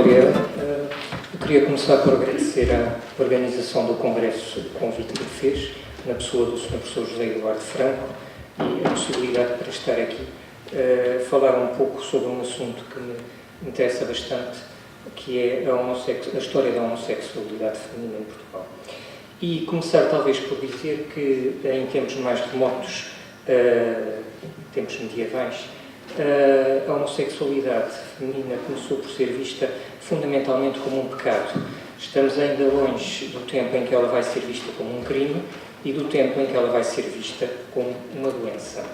História. Eu queria começar por agradecer à organização do Congresso o convite que me fez, na pessoa do Sr. Professor José Eduardo Franco, e a possibilidade para estar aqui falar um pouco sobre um assunto que me interessa bastante, que é a história da homossexualidade feminina em Portugal. E começar talvez por dizer que em tempos mais remotos, tempos medievais, a homossexualidade feminina começou por ser vista fundamentalmente como um pecado. Estamos ainda longe do tempo em que ela vai ser vista como um crime e do tempo em que ela vai ser vista como uma doença.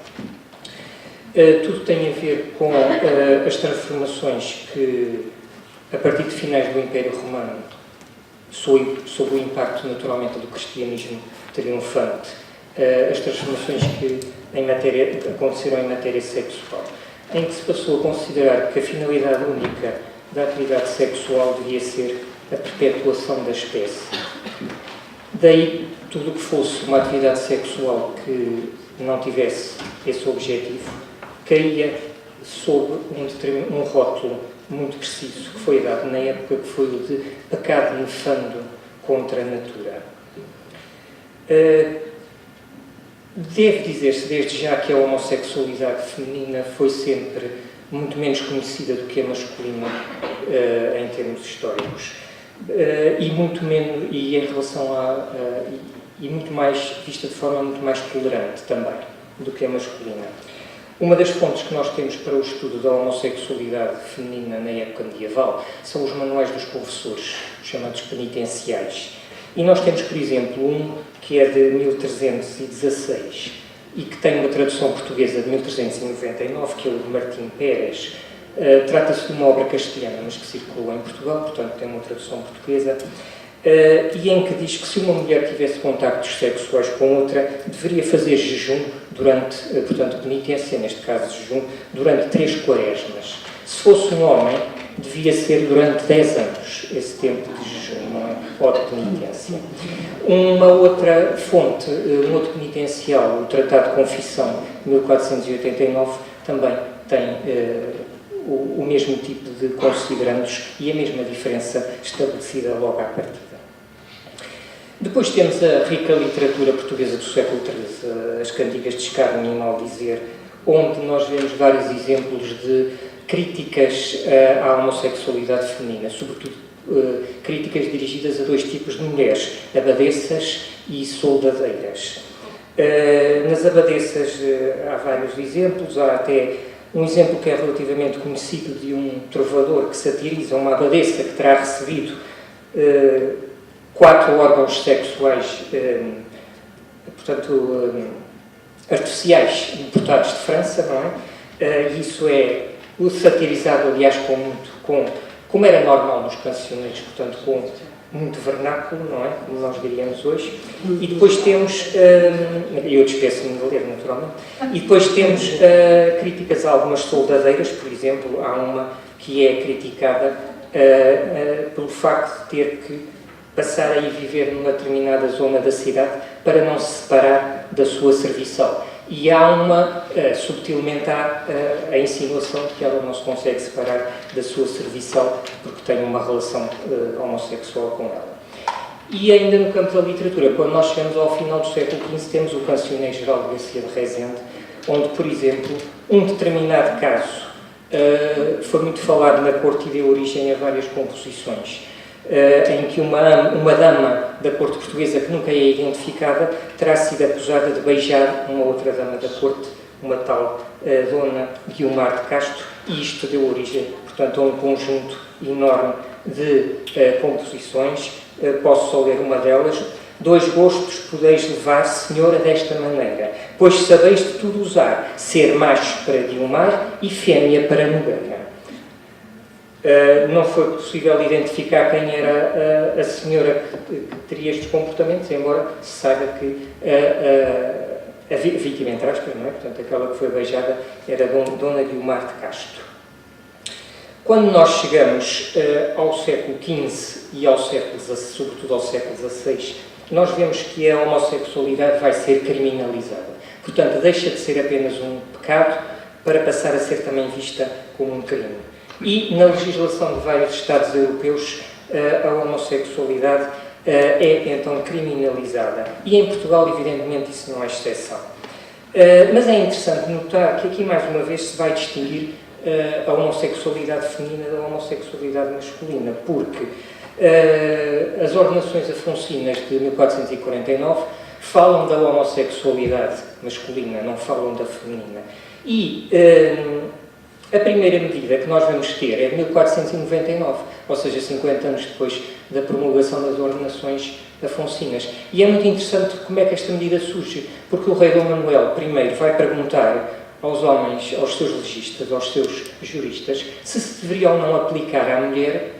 Tudo tem a ver com as transformações que, a partir de finais do Império Romano, sob o impacto naturalmente do cristianismo triunfante, as transformações que aconteceram em matéria sexual, em que se passou a considerar que a finalidade única da atividade sexual devia ser a perpetuação da espécie. Daí, tudo o que fosse uma atividade sexual que não tivesse esse objetivo, caía sob um rótulo muito preciso que foi dado na época, que foi o de pecado nefando contra a natura. Deve dizer-se desde já que a homossexualidade feminina foi sempre muito menos conhecida do que a masculina em termos históricos e muito menos e em relação e muito mais vista de forma muito mais tolerante também do que a masculina. Uma das fontes que nós temos para o estudo da homossexualidade feminina na época medieval são os manuais dos confessores, chamados penitenciais. E nós temos, por exemplo, um que é de 1316 e que tem uma tradução portuguesa de 1399, que é o de Martim Pérez. Trata-se de uma obra castelhana, mas que circulou em Portugal, portanto tem uma tradução portuguesa, e em que diz que se uma mulher tivesse contactos sexuais com outra, deveria fazer jejum durante, portanto, penitência, neste caso jejum, durante 3 quaresmas. Se fosse um homem, devia ser durante 10 anos esse tempo de jejum, não é? Ou de penitência. Uma outra fonte, um outro penitencial, o Tratado de Confissão, de 1489, também tem o mesmo tipo de considerandos e a mesma diferença estabelecida logo à partida. Depois temos a rica literatura portuguesa do século XIII, as Cantigas de Escárnio e Maldizer, onde nós vemos vários exemplos de críticas à homossexualidade feminina, sobretudo críticas dirigidas a 2 tipos de mulheres, abadesas e soldadeiras. Nas abadesas há vários exemplos, há até um exemplo que é relativamente conhecido de um trovador que satiriza uma abadesa que terá recebido 4 órgãos sexuais, portanto, artificiais importados de França, não é? E isso é satirizado, aliás, como era normal nos cancioneiros, portanto, com muito vernáculo, não é? Como nós diríamos hoje. E depois temos, eu despeço-me de ler, naturalmente, e depois temos críticas a algumas soldadeiras, por exemplo, há uma que é criticada pelo facto de ter que passar a ir viver numa determinada zona da cidade para não se separar da sua serviçal. E há subtilmente a insinuação de que ela não se consegue separar da sua serviçal porque tem uma relação homossexual com ela. E ainda no campo da literatura, quando nós chegamos ao final do século XV, temos o Cancioneiro Geral de Garcia de Rezende, onde, por exemplo, um determinado caso foi muito falado na corte e deu origem a várias composições, em que uma dama da corte portuguesa, que nunca é identificada, terá sido acusada de beijar uma outra dama da corte, uma tal Dona Guiomar de Castro, e isto deu origem, portanto, a um conjunto enorme de composições. Posso só ler uma delas. 2 gostos podeis levar, senhora, desta maneira, pois sabeis de tudo usar, ser macho para Guiomar e fêmea para Nogueira. Não foi possível identificar quem era a senhora que teria estes comportamentos, embora se saiba que a vítima, entre aspas, não é? Portanto, aquela que foi beijada era Dona Guiomar de Castro. Quando nós chegamos ao século XV e sobretudo ao século XVI, nós vemos que a homossexualidade vai ser criminalizada. Portanto, deixa de ser apenas um pecado para passar a ser também vista como um crime. E na legislação de vários Estados europeus a homossexualidade é então criminalizada. E em Portugal, evidentemente, isso não é exceção. Mas é interessante notar que aqui, mais uma vez, se vai distinguir a homossexualidade feminina da homossexualidade masculina, porque as ordenações afonsinas de 1449 falam da homossexualidade masculina, não falam da feminina. E a primeira medida que nós vamos ter é de 1499, ou seja, 50 anos depois da promulgação das ordenações afonsinas. E é muito interessante como é que esta medida surge, porque o rei Dom Manuel I vai perguntar aos homens, aos seus legistas, aos seus juristas, se deveria ou não aplicar à mulher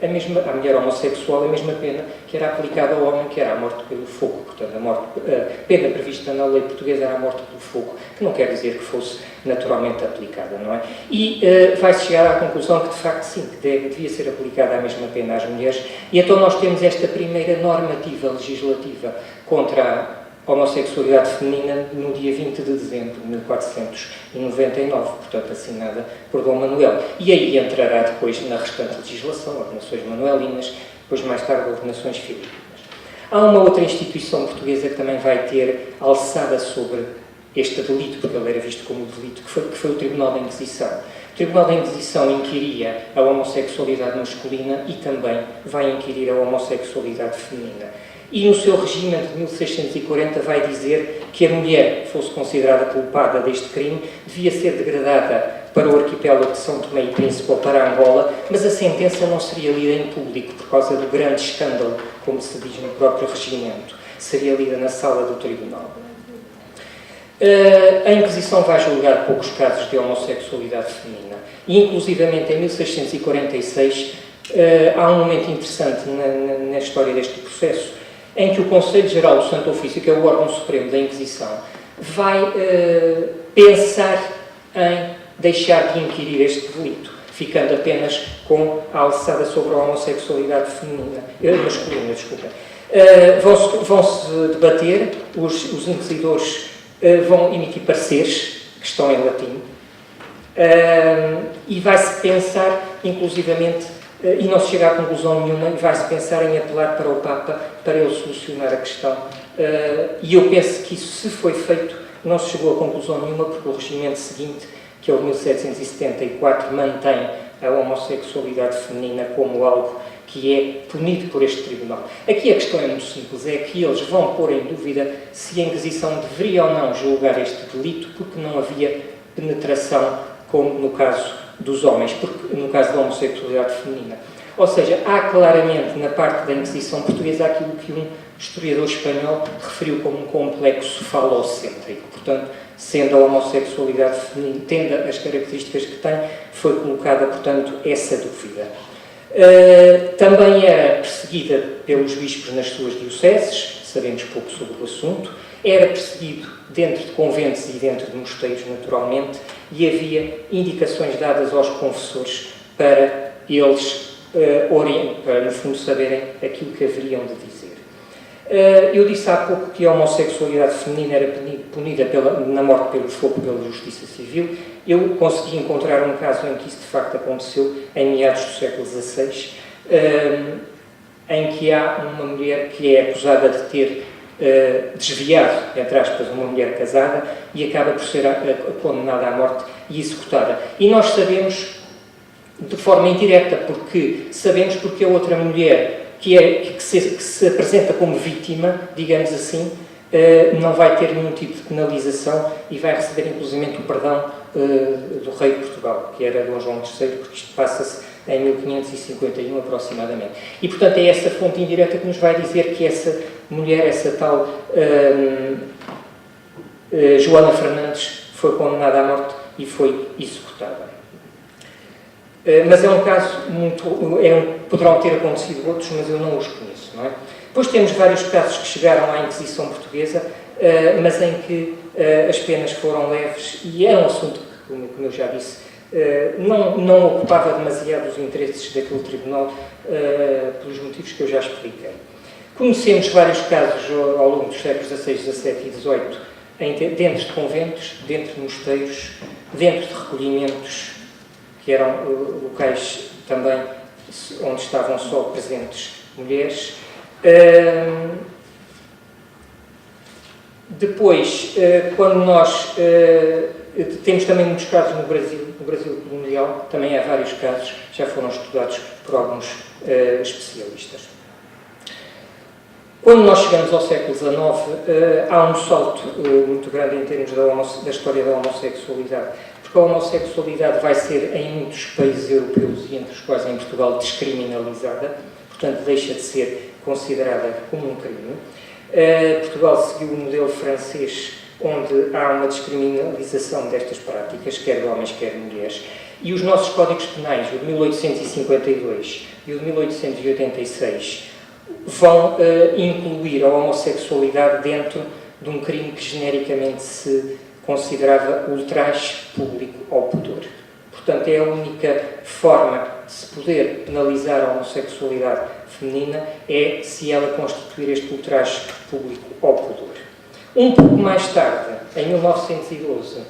homossexual a mesma pena que era aplicada ao homem, que era a morte pelo fogo. Portanto, a pena prevista na lei portuguesa era a morte pelo fogo, que não quer dizer que fosse naturalmente aplicada, não é? E vai-se chegar à conclusão que, de facto, sim, que devia ser aplicada a mesma pena às mulheres. E então nós temos esta primeira normativa legislativa contra a homossexualidade feminina no dia 20 de dezembro de 1499, portanto assinada por Dom Manuel. E aí entrará depois na restante legislação, ordenações manuelinas, depois mais tarde ordenações filipinas. Há uma outra instituição portuguesa que também vai ter alçada sobre este delito, porque ele era visto como delito, que foi o Tribunal da Inquisição. O Tribunal da Inquisição inquiria a homossexualidade masculina e também vai inquirir a homossexualidade feminina. E no seu regime de 1640 vai dizer que a mulher que fosse considerada culpada deste crime devia ser degradada para o arquipélago de São Tomé e Príncipe ou para Angola, mas a sentença não seria lida em público por causa do grande escândalo, como se diz no próprio regimento. Seria lida na sala do tribunal. A Inquisição vai julgar poucos casos de homossexualidade feminina e, inclusivamente, em 1646, há um momento interessante na história deste processo, em que o Conselho Geral do Santo Ofício, que é o órgão supremo da Inquisição, vai pensar em deixar de inquirir este delito, ficando apenas com a alçada sobre a homossexualidade masculina. Vão-se debater, os inquisidores vão emitir pareceres, que estão em latim, e vai-se pensar, inclusivamente, e não se chega à conclusão nenhuma, e vai-se pensar em apelar para o Papa para ele solucionar a questão. E eu penso que isso, se foi feito, não se chegou a conclusão nenhuma, porque o regimento seguinte, que é o 1774, mantém a homossexualidade feminina como algo que é punido por este tribunal. Aqui a questão é muito simples, é que eles vão pôr em dúvida se a Inquisição deveria ou não julgar este delito, porque não havia penetração, como no caso dos homens, porque no caso da homossexualidade feminina. Ou seja, há claramente na parte da Inquisição portuguesa aquilo que um historiador espanhol referiu como um complexo falocêntrico. Portanto, sendo a homossexualidade feminina, tendo as características que tem, foi colocada, portanto, essa dúvida. Também era perseguida pelos bispos nas suas dioceses, sabemos pouco sobre o assunto, era perseguido dentro de conventos e dentro de mosteiros, naturalmente, e havia indicações dadas aos confessores para eles para, no fundo, saberem aquilo que haveriam de dizer. Eu disse há pouco que a homossexualidade feminina era punida na morte pelo fogo pela justiça civil. Eu consegui encontrar um caso em que isso de facto aconteceu em meados do século XVI, em que há uma mulher que é acusada de ter desviado, entre aspas, uma mulher casada e acaba por ser condenada à morte e executada. E nós sabemos de forma indireta, porque a outra mulher que se apresenta como vítima, digamos assim, não vai ter nenhum tipo de penalização e vai receber inclusive o perdão do rei de Portugal, que era Dom João III, porque isto passa-se em 1551 aproximadamente. E, portanto, é essa fonte indireta que nos vai dizer que essa mulher, essa tal Joana Fernandes, foi condenada à morte e foi executada. Mas é um caso poderão ter acontecido outros, mas eu não os conheço, não é? Depois temos vários casos que chegaram à Inquisição Portuguesa, mas em que as penas foram leves e era um assunto que, como eu já disse, não ocupava demasiado os interesses daquele tribunal, pelos motivos que eu já expliquei. Conhecemos vários casos ao longo dos séculos XVI, XVII e XVIII, dentro de conventos, dentro de mosteiros, dentro de recolhimentos, que eram locais também onde estavam só presentes mulheres. Depois, quando nós temos também muitos casos no Brasil colonial, também há vários casos, já foram estudados por alguns especialistas. Quando nós chegamos ao século XIX, há um salto muito grande em termos da história da homossexualidade, porque a homossexualidade vai ser, em muitos países europeus, e entre os quais em Portugal, descriminalizada, portanto deixa de ser considerada como um crime. Portugal seguiu o modelo francês, onde há uma descriminalização destas práticas, quer de homens, quer de mulheres, e os nossos códigos penais, o de 1852 e o de 1886, vão incluir a homossexualidade dentro de um crime que genericamente se considerava ultraje público ao pudor. Portanto, é a única forma de se poder penalizar a homossexualidade feminina é se ela constituir este ultraje público ao pudor. Um pouco mais tarde, em 1912,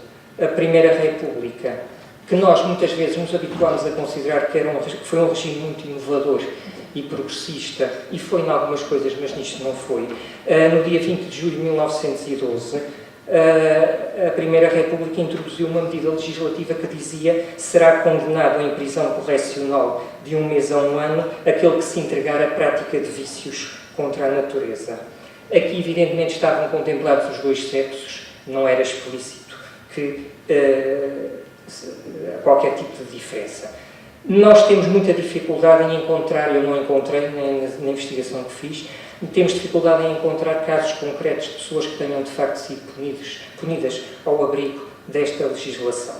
a Primeira República, que nós muitas vezes nos habituámos a considerar que foi um regime muito inovador e progressista, e foi em algumas coisas, mas nisto não foi. No dia 20 de julho de 1912, a Primeira República introduziu uma medida legislativa que dizia: será condenado em prisão correcional de 1 mês a 1 ano aquele que se entregar à prática de vícios contra a natureza. Aqui, evidentemente, estavam contemplados os dois sexos, não era explícito que qualquer tipo de diferença. Nós temos muita dificuldade em encontrar, eu não encontrei nem na investigação que fiz, temos dificuldade em encontrar casos concretos de pessoas que tenham de facto sido punidas ao abrigo desta legislação.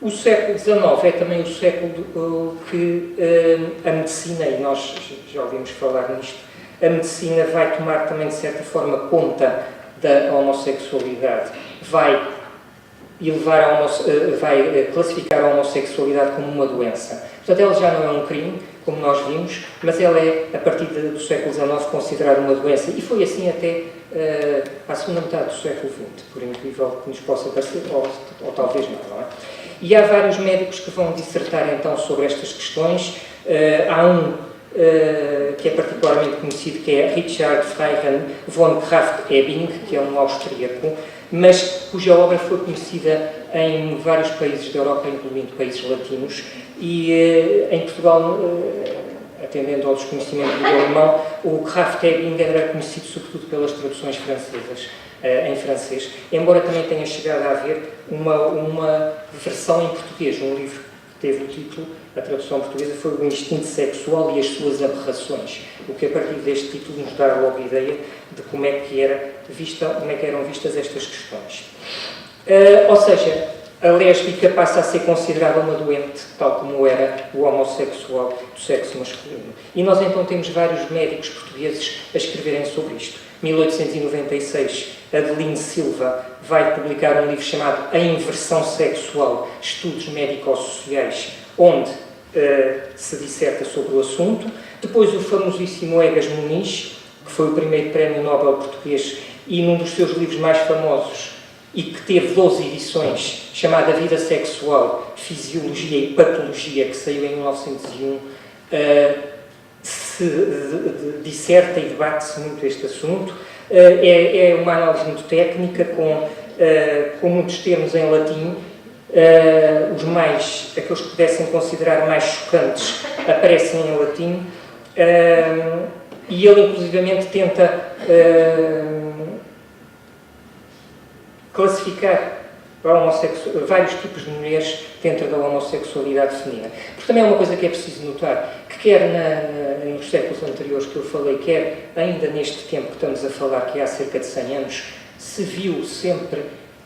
O século XIX é também o século que a medicina, e nós já ouvimos falar nisto, a medicina vai tomar também de certa forma conta da homossexualidade, vai classificar a homossexualidade como uma doença. Portanto, ela já não é um crime, como nós vimos, mas ela é, a partir do século XIX, considerada uma doença. E foi assim até à segunda metade do século XX, por incrível que nos possa parecer, ou talvez não é? E há vários médicos que vão dissertar então sobre estas questões. Há um que é particularmente conhecido, que é Richard Freiherrn von Krafft-Ebing, que é um austríaco, mas cuja obra foi conhecida em vários países da Europa, incluindo países latinos, e em Portugal, atendendo ao desconhecimento do alemão, o Krafft-Ebing era conhecido sobretudo pelas traduções francesas, em francês, embora também tenha chegado a haver uma versão em português, um livro que teve o título, a tradução portuguesa foi O Instinto Sexual e as Suas Aberrações, o que a partir deste título nos dá logo a ideia de como é que eram vistas estas questões. Ou seja, a lésbica passa a ser considerada uma doente, tal como era o homossexual do sexo masculino. E nós então temos vários médicos portugueses a escreverem sobre isto. Em 1896, Adeline Silva vai publicar um livro chamado A Inversão Sexual, Estudos Médico-Sociais, onde se disserta sobre o assunto. Depois o famosíssimo Egas Muniz, que foi o primeiro prémio Nobel português e num dos seus livros mais famosos, e que teve 12 edições, chamada Vida Sexual, Fisiologia e Patologia, que saiu em 1901, se disserta e debate-se muito este assunto. É uma análise muito técnica, com muitos termos em latim. Aqueles que pudessem considerar mais chocantes aparecem em latim, e ele inclusivamente tenta classificar vários tipos de mulheres dentro da homossexualidade feminina. Porque também é uma coisa que é preciso notar, que quer nos séculos anteriores que eu falei, quer ainda neste tempo que estamos a falar, que há cerca de 100 anos, se viu sempre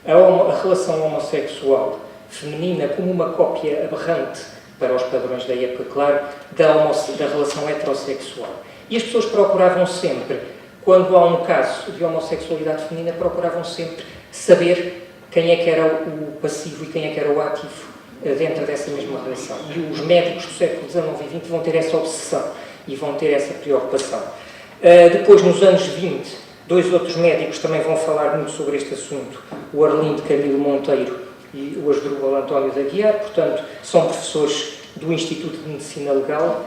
a relação homossexual feminina como uma cópia aberrante, para os padrões da época, claro, da relação heterossexual. E as pessoas procuravam sempre, quando há um caso de homossexualidade feminina, procuravam sempre saber quem é que era o passivo e quem é que era o ativo dentro dessa mesma relação. E os médicos do século XIX e XX vão ter essa obsessão e vão ter essa preocupação. Depois, nos anos 20, dois outros médicos também vão falar muito sobre este assunto, o Arlindo Camilo Monteiro e o Asdrúbal António da Guiar, portanto, são professores do Instituto de Medicina Legal,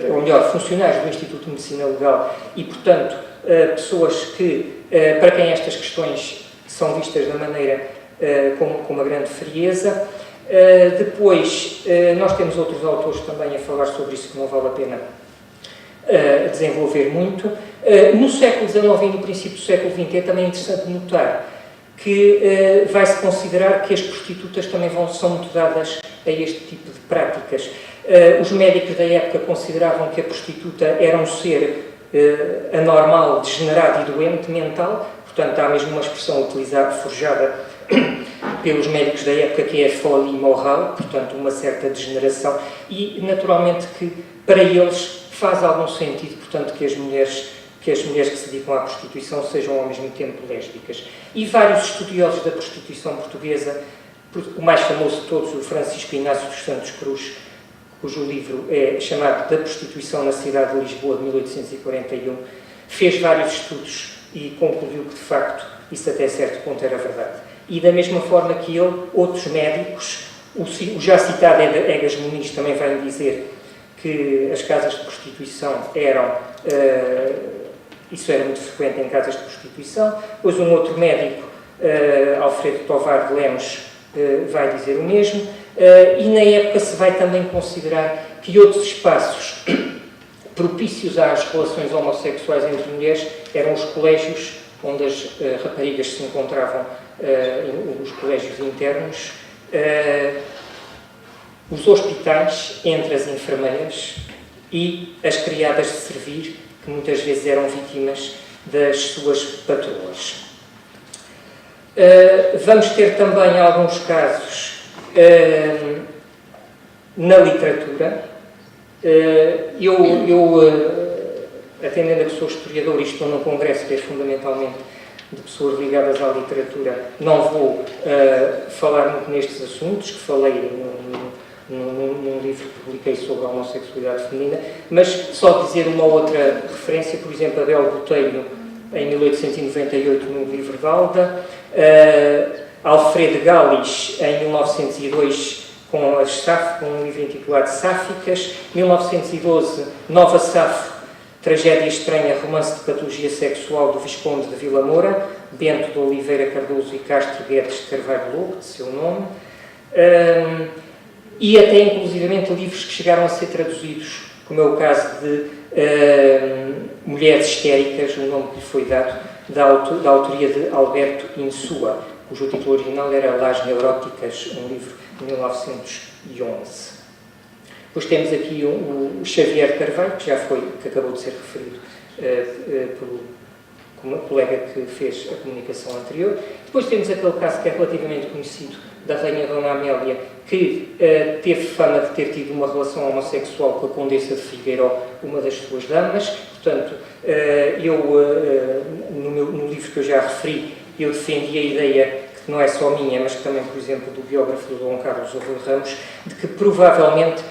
ou melhor, funcionários do Instituto de Medicina Legal e, portanto, pessoas que, para quem estas questões são vistas da maneira com uma grande frieza. Depois, nós temos outros autores também a falar sobre isso que não vale a pena desenvolver muito. No século XIX e no princípio do século XX é também interessante notar que vai-se considerar que as prostitutas também são muito dadas a este tipo de práticas. Os médicos da época consideravam que a prostituta era um ser anormal, degenerado e doente mental, portanto há mesmo uma expressão utilizada, forjada pelos médicos da época, que é a folie morale, portanto uma certa degeneração, e naturalmente que para eles faz algum sentido, portanto, que as mulheres que se dedicam à prostituição sejam ao mesmo tempo lésbicas. E vários estudiosos da prostituição portuguesa, o mais famoso de todos, o Francisco Inácio dos Santos Cruz, cujo livro é chamado Da Prostituição na Cidade de Lisboa, de 1841, fez vários estudos e concluiu que, de facto, isso até certo ponto era verdade. E da mesma forma que ele, outros médicos, o já citado Egas Muniz também vai dizer que as casas de prostituição eram, isso era muito frequente em casas de prostituição. Depois um outro médico, Alfredo Tovar de Lemos, vai dizer o mesmo. E na época se vai também considerar que outros espaços propícios às relações homossexuais entre mulheres eram os colégios onde as raparigas se encontravam, os colégios internos, os hospitais entre as enfermeiras e as criadas de servir, que muitas vezes eram vítimas das suas patroas. Vamos ter também alguns casos na literatura. Atendendo a que sou historiador e estou num congresso que é fundamentalmente de pessoas ligadas à literatura, não vou falar muito nestes assuntos, que falei num livro que publiquei sobre a homossexualidade feminina, mas só dizer uma outra referência, por exemplo, Abel Botelho, em 1898, no livro de Alda, Alfredo Galis, em 1902, com um livro intitulado Sáficas, 1912, Nova Safo, Tragédia Estranha, Romance de Patologia Sexual, do Visconde de Vila Moura, Bento de Oliveira Cardoso e Castro Guedes de Carvalho Lobo, de seu nome, e até inclusivamente livros que chegaram a ser traduzidos, como é o caso de Mulheres Histéricas, o nome que lhe foi dado, da autoria de Alberto Insua, cujo título original era Las Neuróticas, um livro de 1911. Depois temos aqui o Xavier Carvalho, que acabou de ser referido pelo colega que fez a comunicação anterior. Depois temos aquele caso que é relativamente conhecido, da Rainha Dona Amélia, que teve fama de ter tido uma relação homossexual com a Condessa de Figueiró, uma das suas damas. Portanto, no livro que eu já referi, eu defendi a ideia, que não é só minha, mas que também, por exemplo, do biógrafo do Dom Carlos Ouro Ramos, de que provavelmente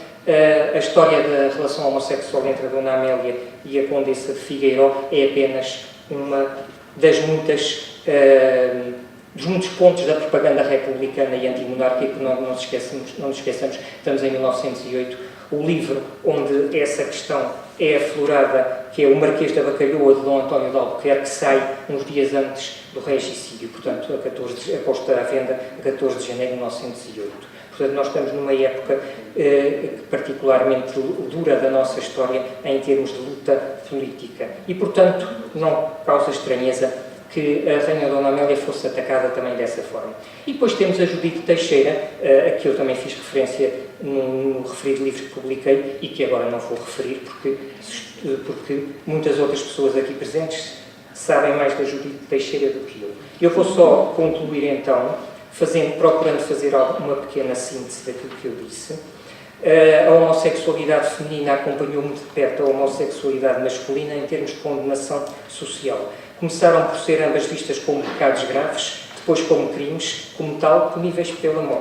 a história da relação homossexual entre a Dona Amélia e a Condessa de Figueiró é apenas uma das dos muitos pontos da propaganda republicana e antimonárquica, que não nos esqueçamos, estamos em 1908, o livro onde essa questão é aflorada, que é o Marquês da Bacalhoa, de Dom António de Albuquerque, que sai uns dias antes do regicídio, portanto, posta à venda a 14 de janeiro de 1908. Portanto, nós estamos numa época particularmente dura da nossa história em termos de luta política. E, portanto, não causa estranheza que a Rainha Dona Amélia fosse atacada também dessa forma. E depois temos a Judite Teixeira, a que eu também fiz referência no referido livro que publiquei e que agora não vou referir, porque muitas outras pessoas aqui presentes sabem mais da Judite Teixeira do que eu. Eu vou só concluir, então, procurando fazer uma pequena síntese daquilo que eu disse. A homossexualidade feminina acompanhou muito de perto a homossexualidade masculina em termos de condenação social. Começaram por ser ambas vistas como pecados graves, depois como crimes, como tal, puníveis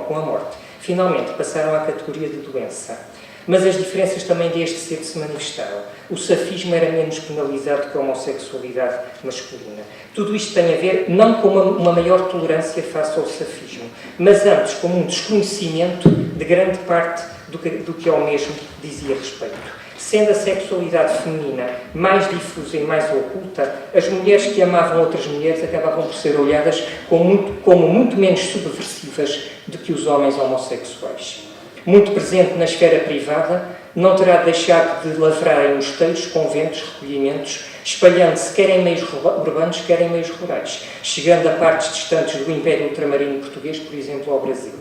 com a morte. Finalmente, passaram à categoria de doença. Mas as diferenças também desde cedo se manifestaram. O safismo era menos penalizado que a homossexualidade masculina. Tudo isto tem a ver não com uma maior tolerância face ao safismo, mas antes com um desconhecimento de grande parte do que ao mesmo dizia respeito. Sendo a sexualidade feminina mais difusa e mais oculta, as mulheres que amavam outras mulheres acabavam por ser olhadas como muito menos subversivas do que os homens homossexuais. Muito presente na esfera privada, não terá deixado de lavrar em mosteiros, conventos, recolhimentos, espalhando-se quer em meios urbanos, quer em meios rurais, chegando a partes distantes do Império Ultramarino Português, por exemplo, ao Brasil.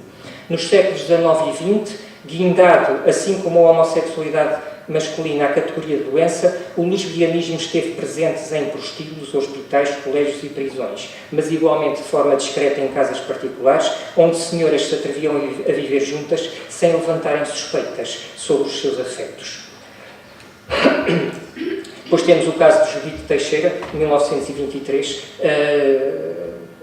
Nos séculos XIX e XX, guindado, assim como a homossexualidade masculina à categoria de doença, o lesbianismo esteve presente em prostíbulos, hospitais, colégios e prisões, mas igualmente de forma discreta em casas particulares, onde senhoras se atreviam a viver juntas sem levantarem suspeitas sobre os seus afetos. Depois temos o caso de Judite Teixeira, de 1923,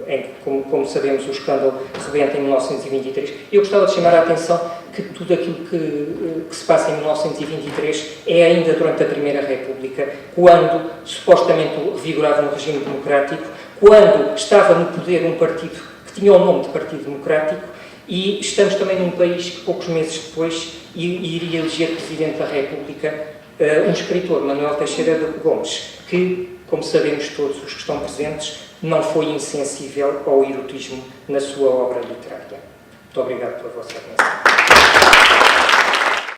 em que, como sabemos, o escândalo rebenta em 1923. Eu gostava de chamar a atenção que tudo aquilo que se passa em 1923 é ainda durante a Primeira República, quando supostamente vigorava um regime democrático, quando estava no poder um partido que tinha o nome de Partido Democrático, e estamos também num país que poucos meses depois iria eleger Presidente da República um escritor, Manuel Teixeira de Gomes, que, como sabemos todos os que estão presentes, não foi insensível ao erotismo na sua obra literária. Muito obrigado pela vossa atenção.